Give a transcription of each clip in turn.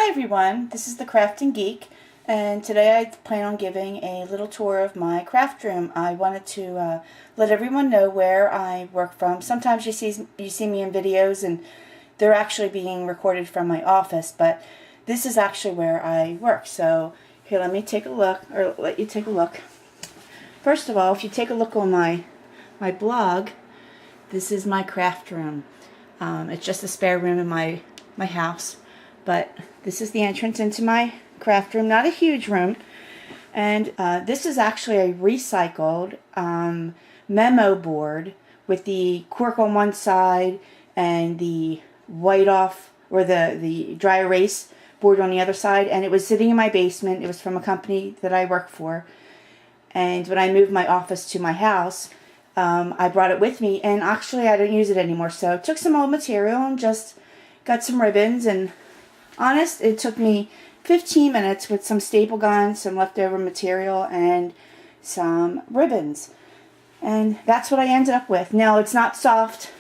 Hi everyone, this is the Craftin Geek, and today I plan on giving a little tour of my craft room. I wanted to let everyone know where I work from. Sometimes you see me in videos and they're actually being recorded from my office, but this is actually where I work. So here, let me take a look, or let you take a look. First of all, if you take a look on my blog, this is my craft room. It's just a spare room in my house. But this is the entrance into my craft room, not a huge room. And this is actually a recycled memo board with the cork on one side and the white off, or the dry erase board on the other side. And it was sitting in my basement. It was from a company that I work for. And when I moved my office to my house, I brought it with me. And actually I don't use it anymore. So I took some old material and just got some ribbons, and honest, it took me 15 minutes with some staple guns, some leftover material, and some ribbons. And that's what I ended up with. Now, it's not soft.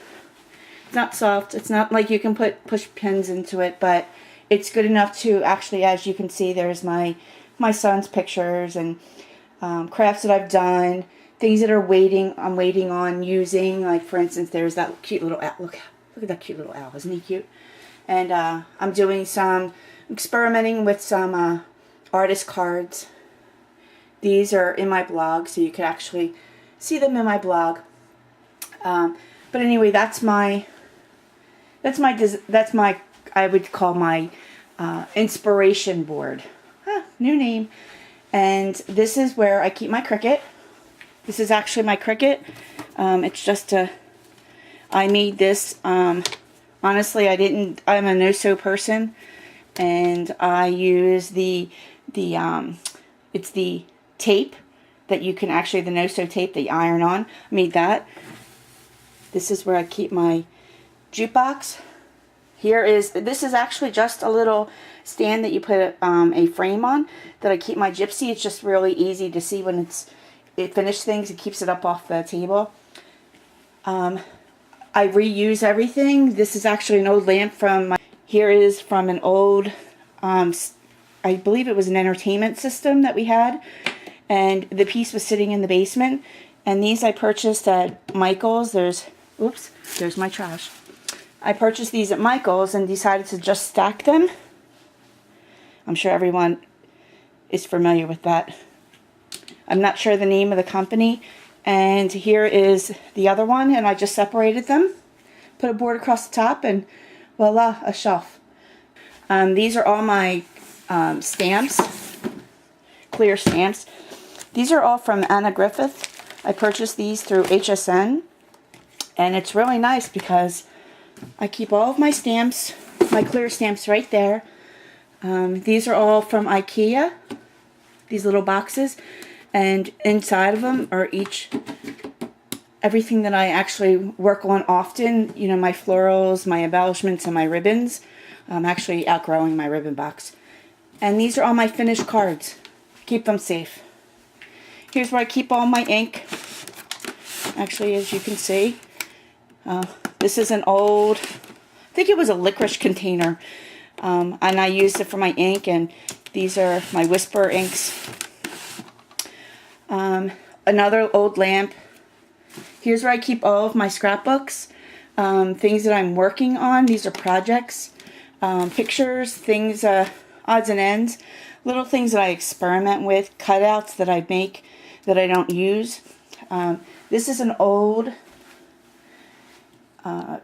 It's not soft. It's not like you can push pins into it, but it's good enough to actually, as you can see, there's my son's pictures and crafts that I've done, things that I'm waiting on using. Like, for instance, there's that cute little owl. Look at that cute little owl. Isn't he cute? And I'm doing some experimenting with some artist cards. These are in my blog, so you can actually see them in my blog. But anyway, that's my I would call my inspiration board. New name. And this is where I keep my Cricut. This is actually my Cricut. It's just I made this. Honestly, I'm a no-sew person, and I use it's the tape that you can actually, the no-sew tape that you iron on. I made that. This is where I keep my jukebox. This is actually just a little stand that you put a frame on that I keep my gypsy. It's just really easy to see when it finished things. It keeps it up off the table. I reuse everything. This is actually an old lamp from an old, I believe it was an entertainment system that we had, and the piece was sitting in the basement. And these I purchased at Michael's. There's my trash. I purchased these at Michael's and decided to just stack them. I'm sure everyone is familiar with that. I'm not sure the name of the company. And here is the other one, and I just separated them, put a board across the top, and voila, a shelf. These are all my stamps, clear stamps. These are all from Anna Griffith. I purchased these through HSN, and it's really nice because I keep all of my stamps, my clear stamps, right there. These are all from IKEA, these little boxes. And inside of them are everything that I actually work on often. You know, my florals, my embellishments, and my ribbons. I'm actually outgrowing my ribbon box. And these are all my finished cards. Keep them safe. Here's where I keep all my ink. Actually, as you can see, this is an old, I think it was a licorice container. And I used it for my ink, and these are my Whisper inks. Another old lamp. Here's where I keep all of my scrapbooks, things that I'm working on. These are projects, pictures, things, odds and ends, little things that I experiment with, cutouts that I make that I don't use. This is an old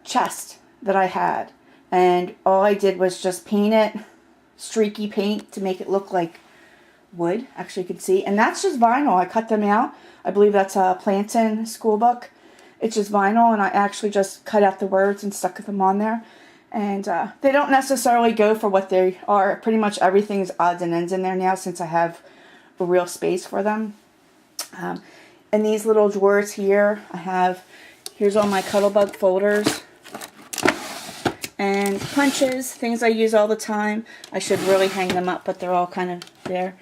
chest that I had, and all I did was just paint it, streaky paint, to make it look like wood. Actually, you can see, and that's just vinyl. I cut them out. I believe that's a Planton school book. It's just vinyl, and I actually just cut out the words and stuck them on there. And they don't necessarily go for what they are. Pretty much everything's odds and ends in there now, since I have a real space for them. And these little drawers here, here's all my Cuttlebug folders and punches, things I use all the time. I should really hang them up, but they're all kind of there.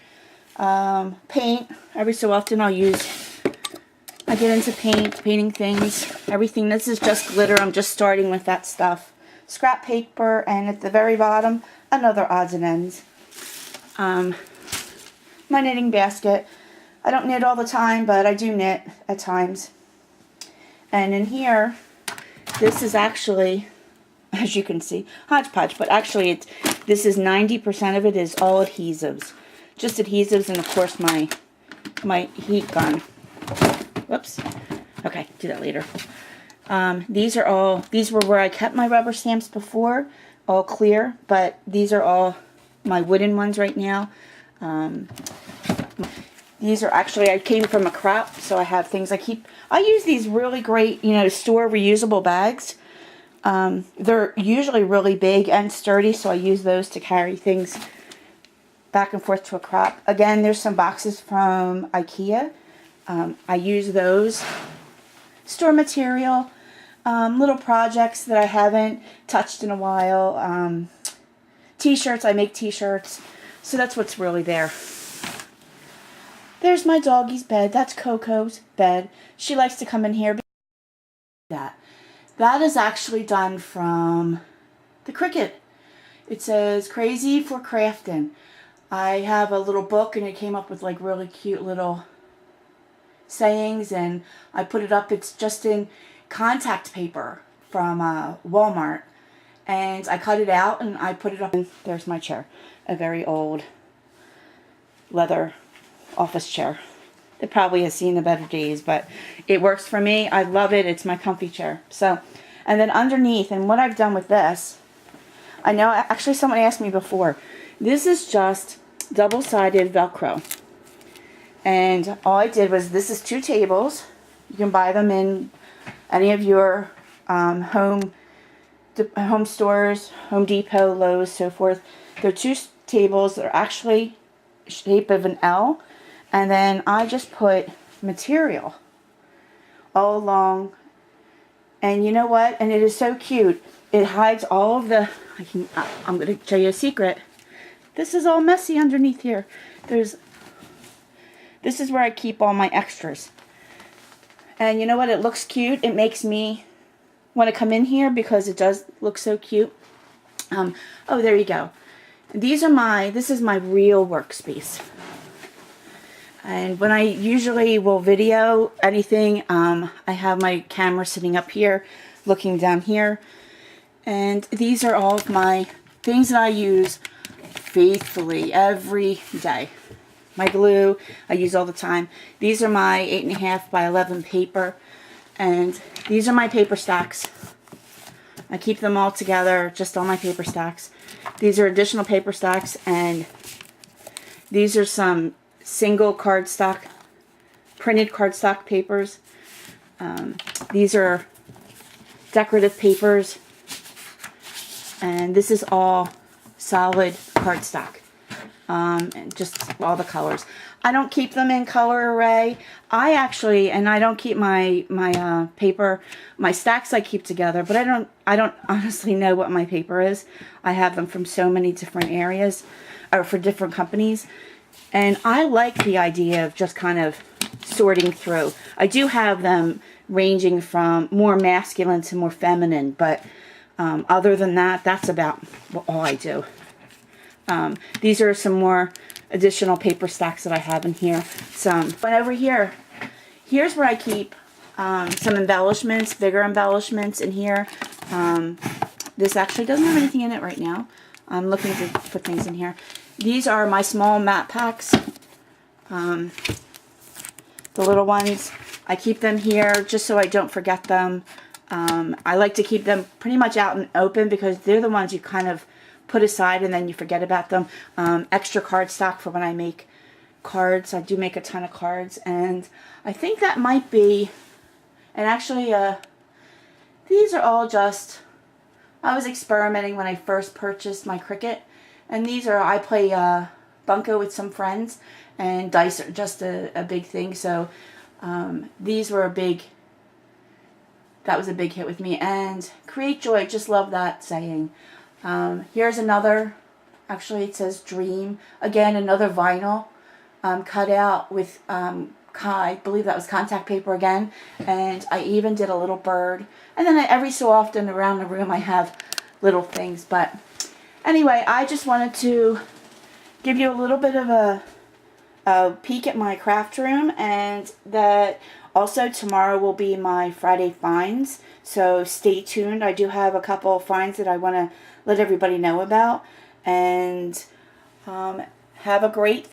Paint. Every so often I get into painting things, everything. This is just glitter. I'm just starting with that stuff. scrap paper, and at the very bottom, another odds and ends. My knitting basket. I don't knit all the time, but I do knit at times. And in here, this is actually, as you can see, hodgepodge, but actually this is 90% of it is all adhesives. Just adhesives, and of course my heat gun. Whoops. Okay, do that later. These were where I kept my rubber stamps before, all clear, but these are all my wooden ones right now. These are actually, I came from a crop, so I have things I use these really great, store reusable bags. They're usually really big and sturdy, so I use those to carry things back and forth to a crop. Again, there's some boxes from IKEA. I use those. Store material, little projects that I haven't touched in a while. T-shirts, I make t-shirts. So that's what's really there. There's my doggy's bed. That's Coco's bed. She likes to come in here. That is actually done from the Cricut. It says Crazy for Craftin'. I have a little book, and it came up with like really cute little sayings, and I put it up. It's just in contact paper from Walmart, and I cut it out and I put it up. And there's my chair, a very old leather office chair. It probably has seen the better days, but it works for me. I love it. It's my comfy chair. So, and then underneath, and what I've done with this, I know actually someone asked me before, this is just double-sided Velcro. And all I did was, this is 2 tables. You can buy them in any of your home stores, Home Depot, Lowe's, so forth. They're 2 tables that are actually shape of an L. And then I just put material all along. And you know what? And it is so cute. It hides all of the, I'm going to show you a secret. This is all messy underneath here. This is where I keep all my extras. And you know what? It looks cute. It makes me want to come in here because it does look so cute. Oh, there you go. This is my real workspace. And when I usually will video anything, I have my camera sitting up here, looking down here. And these are all of my things that I use faithfully every day. My glue, I use all the time. These are my 8.5 by 11 paper. And these are my paper stacks. I keep them all together, just all my paper stacks. These are additional paper stacks, and these are some single cardstock, printed cardstock papers. These are decorative papers, and this is all solid cardstock. And just all the colors. I don't keep them in color array. I don't keep my paper, my stacks I keep together, but I don't honestly know what my paper is. I have them from so many different areas, or for different companies. And I like the idea of just kind of sorting through. I do have them ranging from more masculine to more feminine, but other than that, that's about all I do. These are some more additional paper stacks that I have in here. But over here, here's where I keep some embellishments, bigger embellishments in here. This actually doesn't have anything in it right now. I'm looking to put things in here. These are my small mat packs. The little ones. I keep them here just so I don't forget them. I like to keep them pretty much out and open because they're the ones you kind of put aside and then you forget about them. Extra cardstock for when I make cards. I do make a ton of cards, and I think that might be, and actually these are all just, I was experimenting when I first purchased my Cricut, and these are, I play Bunko with some friends, and dice are just a big thing, so these were that was a big hit with me. And create joy, just love that saying. Here's another, actually it says dream, again another vinyl cut out with I believe that was contact paper again, and I even did a little bird. And then every so often around the room I have little things. But anyway, I just wanted to give you a little bit of a peek at my craft room, and that also tomorrow will be my Friday finds, so stay tuned. I do have a couple of finds that I want to let everybody know about, and have a great